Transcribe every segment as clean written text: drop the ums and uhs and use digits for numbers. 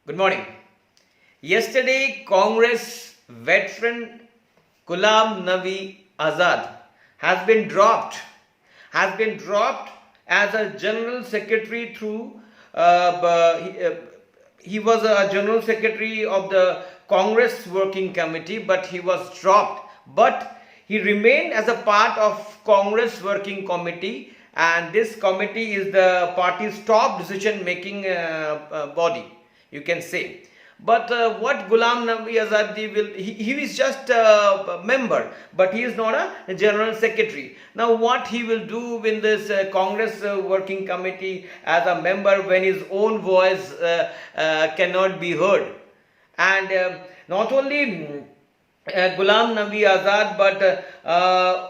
Good morning. Yesterday, Congress veteran Ghulam Nabi Azad has been dropped. As a general secretary through. He was a general secretary of the Congress Working Committee, but he was dropped. But he remained as a part of Congress Working Committee, and this committee is the party's top decision-making body, you can say. But what Ghulam Nabi Azad he is just a member, but he is not a general secretary. Now what he will do in this Congress working committee as a member when his own voice cannot be heard? And not only Ghulam Nabi Azad, but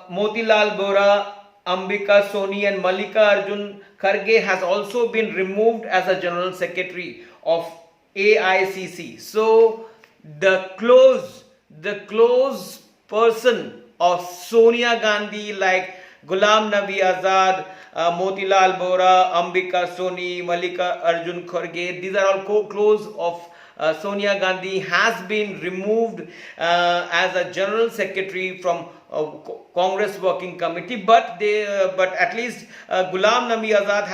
Motilal Bora, Ambika Soni and Mallika Arjun Kharge has also been removed as a general secretary of AICC. So the close person of Sonia Gandhi, like Ghulam Nabi Azad, Motilal Bora, Ambika Soni, Mallika Arjun Kharge, these are all close of Sonia Gandhi, has been removed as a general secretary from Congress Working Committee, but at least Ghulam Nabi Azad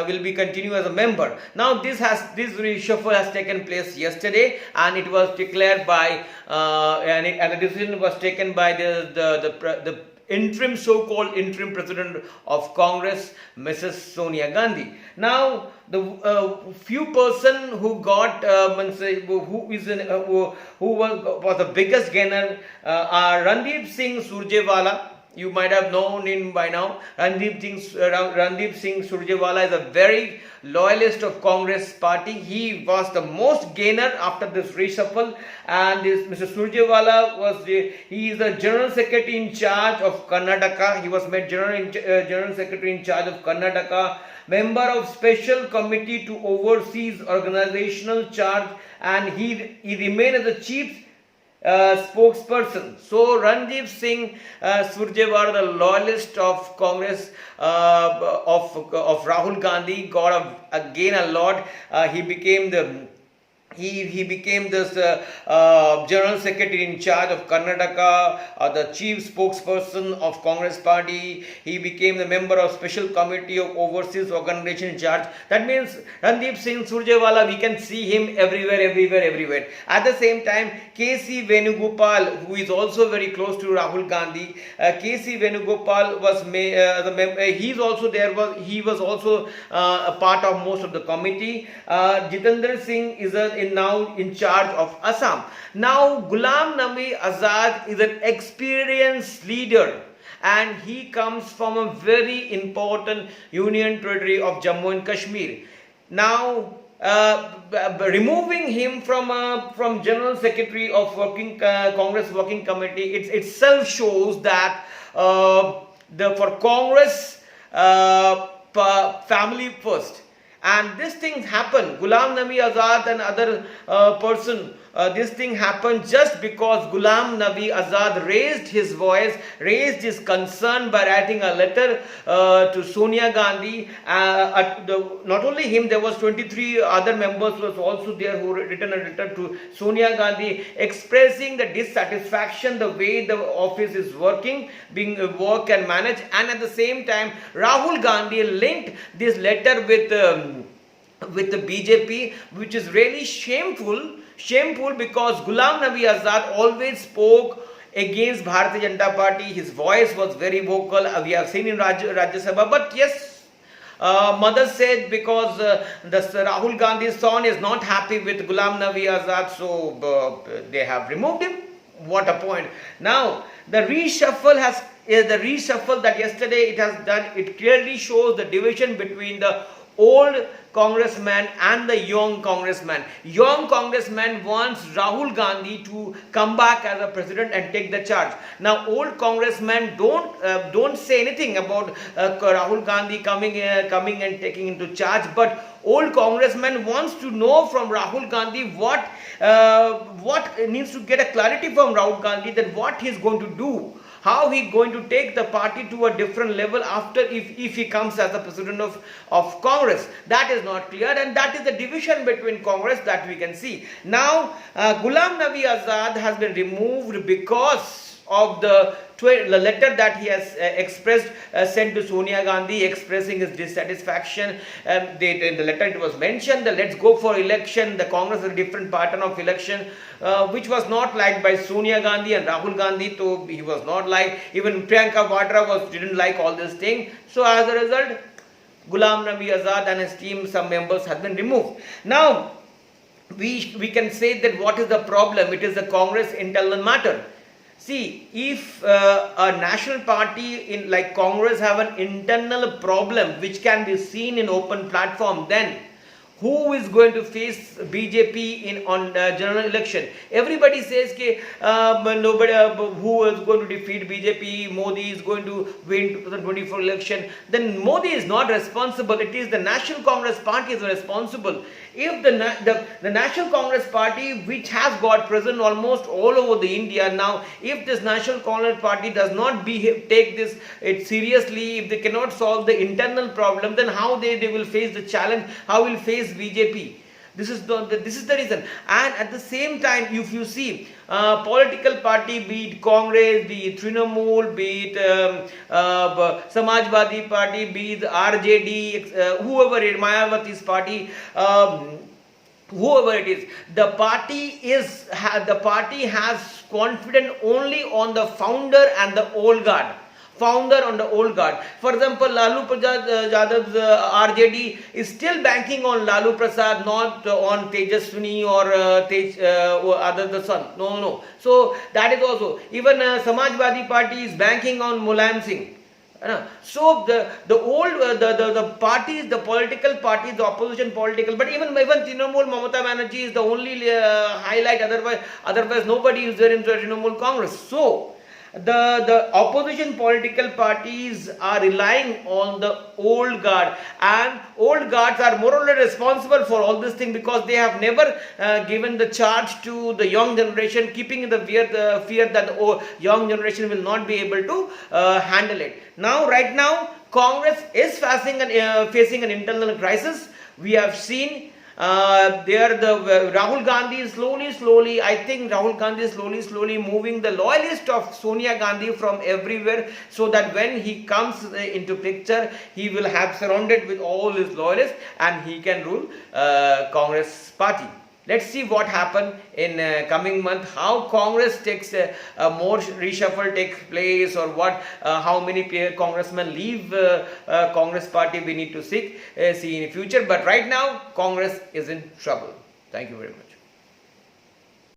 will be continue as a member. Now this reshuffle has taken place yesterday, and it was declared by and the decision was taken by the interim, so-called interim president of Congress, Mrs. Sonia Gandhi. Now the few person who got who was the biggest gainer are Randeep Singh Surjewala. You might have known him by now. Randeep Singh Surjewala is a very loyalist of Congress party. He was the most gainer after this reshuffle, and Mr. Surjewala he is the general secretary in charge of Karnataka. He was made general secretary in charge of Karnataka, member of special committee to overseas organizational charge, and he remained as the chief spokesperson. So Randeep Singh Surjewala, the loyalist of Congress of Rahul Gandhi, got again a lot. He became this general secretary in charge of Karnataka, the chief spokesperson of Congress party. He became the member of special committee of overseas organization in charge. That means Randeep Singh Surjewala, we can see him everywhere. At the same time, K.C. Venugopal, who is also very close to Rahul Gandhi, K.C. Venugopal was he was also a part of most of the committee. Jitendra Singh is now in charge of Assam. Now Ghulam Nabi Azad is an experienced leader, and he comes from a very important union territory of Jammu and Kashmir. Now removing him from general secretary of Congress Working Committee, it itself shows that for Congress, family first. And this thing happened, Ghulam Nabi Azad and other person, this thing happened just because Ghulam Nabi Azad raised his voice, raised his concern by writing a letter to Sonia Gandhi. Not only him, there was 23 other members was also there who written a letter to Sonia Gandhi expressing the dissatisfaction the way the office is working, being work and managed. And at the same time, Rahul Gandhi linked this letter with the BJP, which is really shameful because Ghulam Nabi Azad always spoke against Bharatiya Janata Party. His voice was very vocal. We have seen in Rajya Sabha. But yes, mother said because Rahul Gandhi's son is not happy with Ghulam Nabi Azad, so they have removed him. What a point. Now the reshuffle that yesterday it has done, it clearly shows the division between the old congressman and the young congressman. Young congressman wants Rahul Gandhi to come back as a president and take the charge. Now old congressmen don't say anything about Rahul Gandhi coming and taking into charge, but old congressman wants to know from Rahul Gandhi what needs to get a clarity from Rahul Gandhi that what he is going to do. how he going to take the party to a different level after if he comes as the president of Congress. That is not clear, and that is the division between Congress that we can see. Now, Ghulam Nabi Azad has been removed because of the letter that he has expressed, sent to Sonia Gandhi, expressing his dissatisfaction. In the letter it was mentioned that let's go for election. The Congress is a different pattern of election, which was not liked by Sonia Gandhi and Rahul Gandhi. So he was not liked. Even Priyanka Vadra didn't like all this thing. So as a result, Ghulam Nabi Azad and his team, some members, have been removed. Now, we can say that what is the problem? It is the Congress internal matter. See, if a national party like Congress have an internal problem which can be seen in open platform, then who is going to face BJP on general election? Everybody says nobody who is going to defeat BJP. Modi is going to win 2024 election. Then Modi is not responsible. It is the National Congress Party is responsible. If the National Congress Party, which has got present almost all over the India now, if this National Congress Party does not take this seriously, if they cannot solve the internal problem, then how they will face the challenge? How will face BJP? This is the reason. And at the same time, if you see political party, be it Congress, be it Trinamool, be it Samajwadi Party, be it RJD, whoever it is, Mayawati's party, whoever it is, the party has confidence only on the founder and the old guard. For example, Lalu Prasad Yadav's RJD is still banking on Lalu Prasad, not on Tejaswini or other the son. No. So that is also, even Samajwadi Party is banking on Mulayam Singh. So the parties, the political parties, the opposition political, but even Trinamool, Mamata Banerjee is the only highlight. Otherwise nobody is there in the Trinamool Congress. So the opposition political parties are relying on the old guard, and old guards are more or less responsible for all this thing, because they have never given the charge to the young generation, keeping the fear that the young generation will not be able to handle it. Now, right now, Congress is facing an internal crisis. We have seen Rahul Gandhi is slowly, I think Rahul Gandhi is slowly moving the loyalist of Sonia Gandhi from everywhere, so that when he comes into picture, he will have surrounded with all his loyalists and he can rule Congress party. Let's see what happens in coming month, how Congress takes more reshuffle takes place, or how many congressmen leave Congress party. We need to see in the future. But right now, Congress is in trouble. Thank you very much.